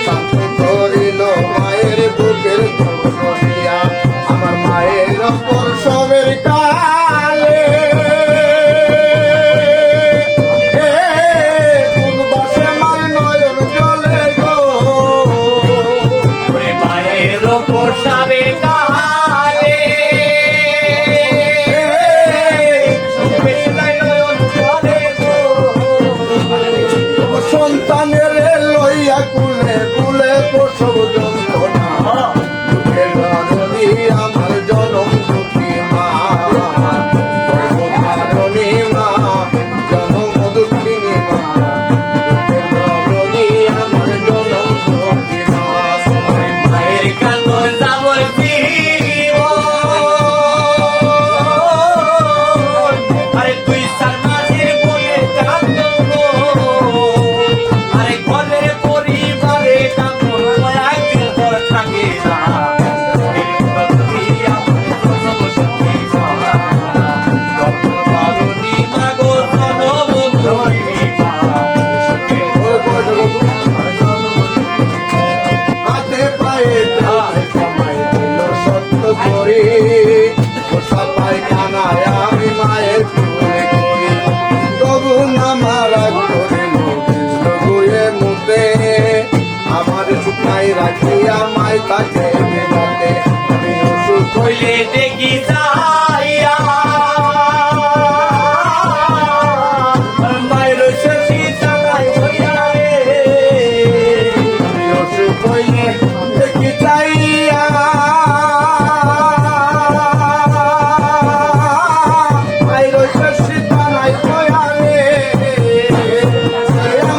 শান্ত করিল মায়ের বুকের ধরিয়া আমার মায়ের অপর সবের কালে পূর্বাসে মার নয়ন জলে গো মায়ের ওপর সবে কালে সন্তানের লইয়া কুলে কুলে প্রসব যন্ত্রণা বুকের ধরণী আমার জনম দুঃখী মা ধরণী মা জনম দুঃখিনী মা বুকের ধরণী আমার জনম দুঃখী মা মায়ের কান্দন যাবর আরে তুই সার মাঝের বলে কান্দন আরে ঘরের পরিবারে কান্দন একদিন পর থাকে না হাতে পায়ে কামাই দিল সত্য করি পোষা পায়খানায় আমি মায়ের কুলে করি তবু নামারা করিল কৃষ্ণ গুয়ে মুতে আমার শুকাই রাখিয়া মাই তাকে বেড়াতে আমি অসুখ কইলে দেখি যাইয়া মায়ের শশী চালাই হইয়া রে আমি অসুখ হইলে দেখি যাইয়া মায়ের শশী চালাই হইয়া রে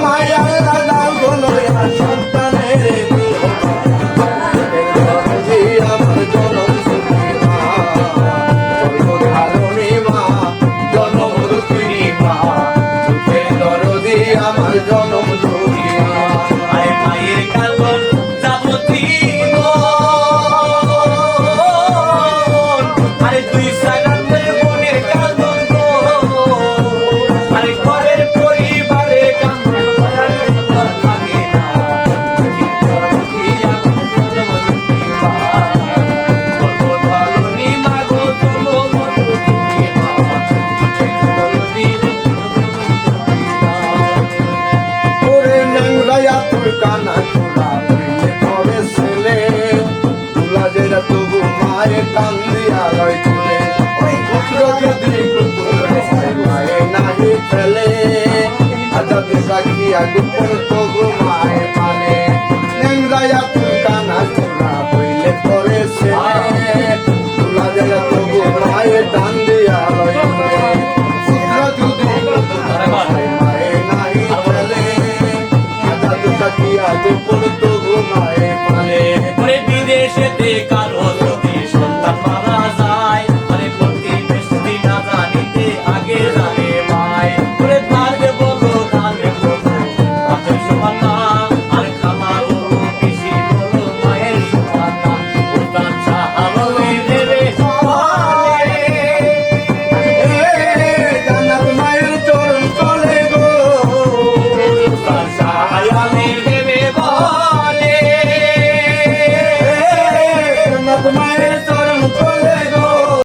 মায় আল্লাহ দাও গলয়া সন্তানের আমার জনম সুখী মা সর্বধারণী মা জনম দুঃখিনী মা সুখের দরদি আমার জনম দুঃখী মা আরে মায়ের কান্দন যাবতীয় আরে তুই সাগাতের মনের কান্দন গো আরে ঘরের পরিবারে কান্দন থাকে না ওরে ন্যাংরাইয়া তোর কানা খোলা হইলে তবে ছেলে তুলা যেটা তবু মায়ের টান দিয়া রয় তুলে ওই পুত্র যদি মায়ে নাহি ফেলে আজাদি সাকিয়া গোপন তবু মায়ে পালে ন্যাংরাইয়া তোর কানা খোলা হইলে তবে ছেলে তুলা যেটা তবু মায়ের টান দিয়া রয় তুলে পুত্র যদি মায়ে নাহি ফেলে আজাদি সাকিয়া গোপন